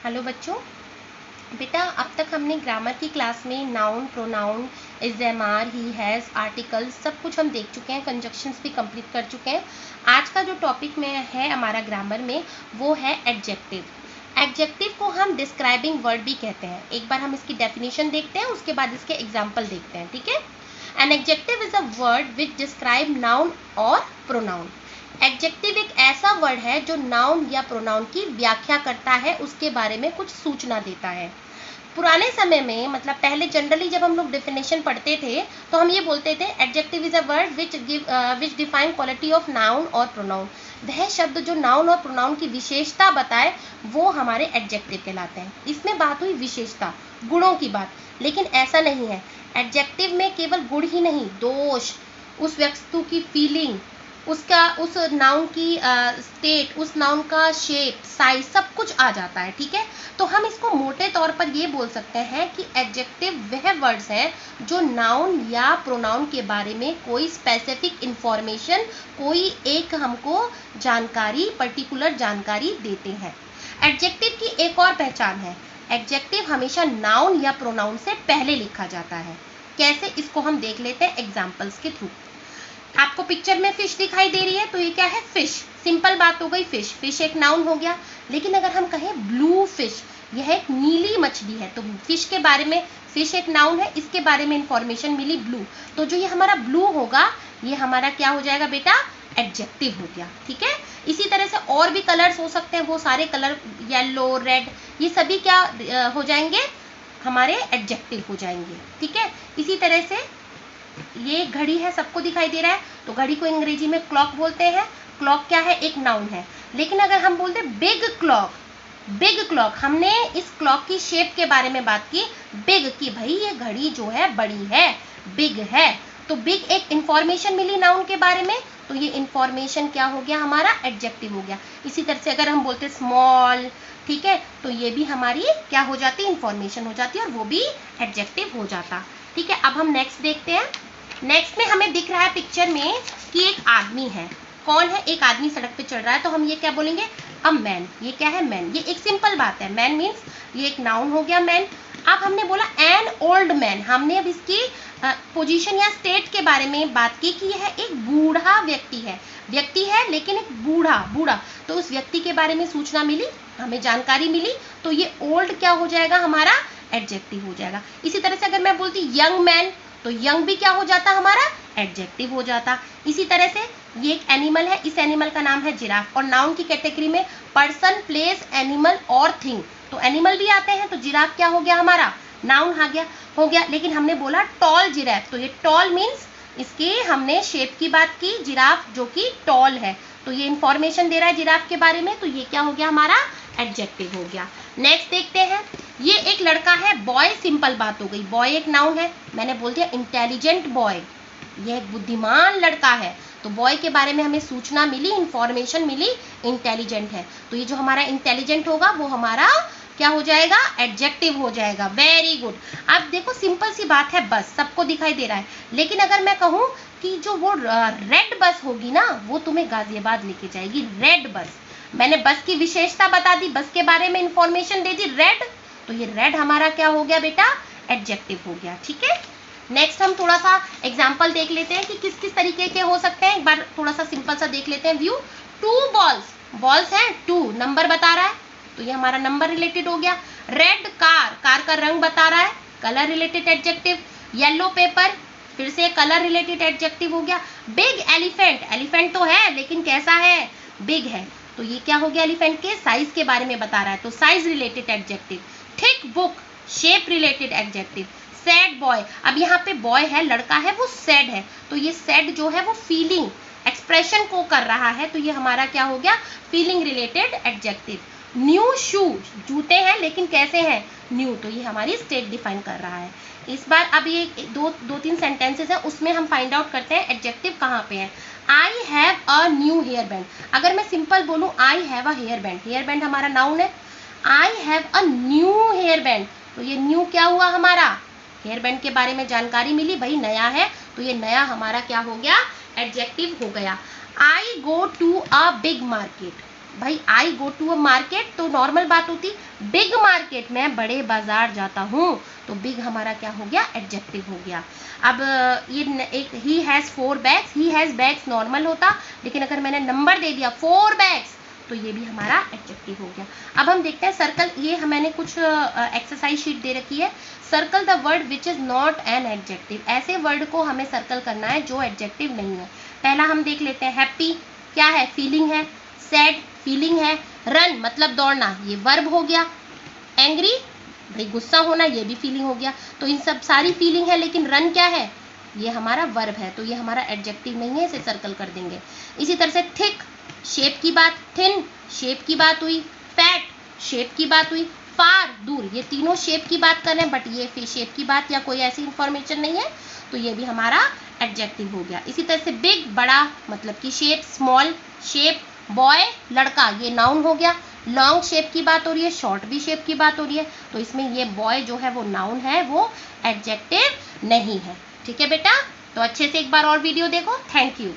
Hello बच्चों। बेटा अब तक हमने ग्रामर की क्लास में noun, pronoun, is, am, are, he, has, articles सब कुछ हम देख चुके हैं, कंजक्शंस भी कंप्लीट कर चुके हैं। आज का जो टॉपिक में है हमारा ग्रामर में वो है एडजेक्टिव। एडजेक्टिव को हम डिस्क्राइबिंग वर्ड भी कहते हैं। एक बार हम इसकी डेफिनेशन देखते हैं, उसके बाद इसके एग्जाम्पल देखते हैं, ठीक है। An adjective is a word which describe noun और प्रोनाउन। एडजेक्टिव एक ऐसा वर्ड है जो नाउन या प्रोनाउन की व्याख्या करता है, उसके बारे में कुछ सूचना देता है। पुराने समय में मतलब पहले जनरली जब हम लोग डेफिनेशन पढ़ते थे तो हम ये बोलते थे adjective is a word which define quality of noun और प्रोनाउन। वह शब्द जो नाउन और प्रोनाउन की विशेषता बताए वो हमारे एडजेक्टिव कहलाते हैं। इसमें बात हुई विशेषता, गुणों की बात, लेकिन ऐसा नहीं है। एडजेक्टिव में केवल गुण ही नहीं, दोष, उस वस्तु की फीलिंग, उसका उस नाउन की स्टेट, उस नाउन का शेप, साइज, सब कुछ आ जाता है, ठीक है। तो हम इसको मोटे तौर पर ये बोल सकते हैं कि एडजेक्टिव वह वर्ड्स हैं जो नाउन या प्रोनाउन के बारे में कोई स्पेसिफिक इंफॉर्मेशन, कोई एक हमको जानकारी, पर्टिकुलर जानकारी देते हैं। एडजेक्टिव की एक और पहचान है, एडजेक्टिव हमेशा नाउन या प्रोनाउन से पहले लिखा जाता है। कैसे, इसको हम देख लेते हैं एग्जाम्पल्स के थ्रू। आपको पिक्चर में फिश दिखाई दे रही है तो ये क्या है, फिश। सिंपल बात हो गई, फिश। फिश एक नाउन हो गया। लेकिन अगर हम कहें ब्लू फिश, यह एक नीली मछली है, तो फिश के बारे में, फिश एक नाउन है, इसके बारे में इंफॉर्मेशन मिली ब्लू, तो जो ये हमारा ब्लू होगा ये हमारा क्या हो जाएगा बेटा, एडजेक्टिव हो गया, ठीक है। इसी तरह से और भी कलर्स हो सकते हैं, वो सारे कलर, येलो, रेड, ये सभी क्या हो जाएंगे, हमारे एडजेक्टिव हो जाएंगे, ठीक है। इसी तरह से ये घड़ी है, सबको दिखाई दे रहा है, तो घड़ी को अंग्रेजी में क्लॉक बोलते हैं। क्लॉक क्या है, एक नाउन है। लेकिन अगर हम बोलते बिग क्लॉक, बिग क्लॉक, हमने इस क्लॉक की शेप के बारे में बात की, बिग की, भाई ये घड़ी जो है बड़ी है, बिग है, तो बिग एक इंफॉर्मेशन मिली नाउन के बारे में, तो ये इंफॉर्मेशन क्या हो गया, हमारा एडजेक्टिव हो गया। इसी तरह से अगर हम बोलते स्मॉल, ठीक है, तो ये भी हमारी क्या हो जाती, इंफॉर्मेशन हो जाती है, और वो भी एडजेक्टिव हो जाता, ठीक है। अब हम नेक्स्ट देखते हैं। नेक्स्ट में हमें दिख रहा है पिक्चर में कि एक आदमी है। कौन है, एक आदमी सड़क पे चल रहा है, तो हम ये क्या बोलेंगे, अ मैन। ये क्या है, मैन, ये एक सिंपल बात है। मैन मीन्स ये एक नाउन हो गया, मैन। अब हमने बोला एन ओल्ड मैन, हमने अब इसकी पोजीशन या स्टेट के बारे में बात की कि यह एक बूढ़ा व्यक्ति है। व्यक्ति है लेकिन एक बूढ़ा, बूढ़ा, तो उस व्यक्ति के बारे में सूचना मिली, हमें जानकारी मिली, तो ये ओल्ड क्या हो जाएगा, हमारा एडजेक्टिव हो जाएगा। इसी तरह से अगर मैं बोलती यंग मैन, तो यंग भी क्या हो जाता, हमारा एडजेक्टिव हो जाता। इसी तरह से ये एक एनिमल है, इस एनिमल का नाम है जिराफ, और नाउन की कैटेगरी में पर्सन, प्लेस, एनिमल और थिंग, तो एनिमल भी आते हैं, तो जिराफ क्या हो गया, हमारा नाउन हो गया। लेकिन हमने बोला टॉल जिराफ, तो ये टॉल मीन्स इसके हमने शेप की बात की, जिराफ जो कि टॉल है, तो ये इंफॉर्मेशन दे रहा है जिराफ के बारे में, तो ये क्या हो गया, हमारा एडजेक्टिव हो गया। नेक्स्ट देखते हैं, ये एक लड़का है, बॉय, सिंपल बात हो गई, बॉय एक नाउन है, मैंने बोल दिया इंटेलिजेंट बॉय, यह एक बुद्धिमान लड़का है, तो बॉय के बारे में हमें सूचना मिली, इंफॉर्मेशन मिली, इंटेलिजेंट है, तो ये जो हमारा इंटेलिजेंट होगा वो हमारा क्या हो जाएगा, एडजेक्टिव हो जाएगा। Very good. अब देखो सिंपल सी बात है, बस सबको दिखाई दे रहा है, लेकिन अगर मैं कहूँ कि जो वो रेड बस होगी ना, वो तुम्हें गाजियाबाद लेके जाएगी, रेड बस। मैंने बस की विशेषता बता दी, बस के बारे में इंफॉर्मेशन दे दी, रेड, तो ये रेड हमारा क्या हो गया बेटा, एडजेक्टिव हो गया, ठीक है। नेक्स्ट हम थोड़ा सा एग्जांपल देख लेते हैं कि किस किस तरीके के हो सकते हैं। एक बार थोड़ा सा सिंपल सा देख लेते हैं व्यू। टू बॉल्स, बॉल्स हैं टू, नंबर बता रहा है, तो ये हमारा नंबर रिलेटेड हो गया। रेड कार, कार का रंग बता रहा है, colour related adjective. Yellow paper, फिर से कलर रिलेटेड एडजेक्टिव हो गया। बिग एलिफेंट, एलिफेंट तो है लेकिन कैसा है, बिग है, तो ये क्या हो गया, एलिफेंट के साइज के बारे में बता रहा है, तो size related adjective. Thick book, shape related adjective. Sad boy, अब यहाँ पे बॉय है, लड़का है, वो सैड है, तो ये सैड जो है वो फीलिंग, एक्सप्रेशन को कर रहा है, तो ये हमारा क्या हो गया, feeling related adjective. New shoe, जूते हैं लेकिन कैसे हैं, न्यू, तो ये हमारी स्टेट डिफाइन कर रहा है। इस बार अब ये दो तीन सेंटेंसेस है, उसमें हम फाइंड आउट करते हैं एडजेक्टिव कहाँ पे है। I have a new hair band, अगर मैं सिंपल बोलूँ I have a hair band, hair band हमारा नाउन है। I have a new hair band, तो ये न्यू क्या हुआ, हमारा हेयर बैंड के बारे में जानकारी मिली, भाई नया है, तो ये नया हमारा क्या हो गया, एडजेक्टिव हो गया। I go to a big market, भाई I go to a market, तो नॉर्मल बात होती, बिग मार्केट, मैं बड़े बाजार जाता हूँ, तो बिग हमारा क्या हो गया, एडजेक्टिव हो गया। अब ये एक he has 4 bags, he has bags normal होता, लेकिन अगर मैंने नंबर दे दिया 4 बैग्स तो ये भी हमारा एडजेक्टिव हो गया। अब हम देखते हैं सर्कल, ये मैंने कुछ एक्सरसाइज शीट दे रखी है। Circle the word which is not an adjective, ऐसे वर्ड को हमें सर्कल करना है जो एडजेक्टिव नहीं है। पहला हम देख लेते हैं, हैप्पी क्या है, फीलिंग है। सैड फीलिंग है। रन मतलब दौड़ना, ये वर्ब हो गया। एंग्री भाई गुस्सा होना, ये भी फीलिंग हो गया। तो इन सब सारी फीलिंग है, लेकिन रन क्या है, ये हमारा वर्ब है, तो ये हमारा एडजेक्टिव नहीं है, इसे सर्कल कर देंगे। इसी तरह से थिक शेप की बात, थिन शेप की बात हुई, फैट शेप की बात हुई, फार दूर, ये तीनों शेप की बात कर रहे हैं, बट ये शेप की बात या कोई ऐसी इंफॉर्मेशन नहीं है, तो ये भी हमारा एडजेक्टिव हो गया। इसी तरह से बिग बड़ा मतलब कि शेप, स्मॉल शेप, बॉय लड़का, ये नाउन हो गया। लॉन्ग शेप की बात हो रही है, शॉर्ट भी शेप की बात हो रही है, तो इसमें ये बॉय जो है वो नाउन है, वो एडजेक्टिव नहीं है। ठीक है बेटा, तो अच्छे से एक बार और वीडियो देखो। Thank you.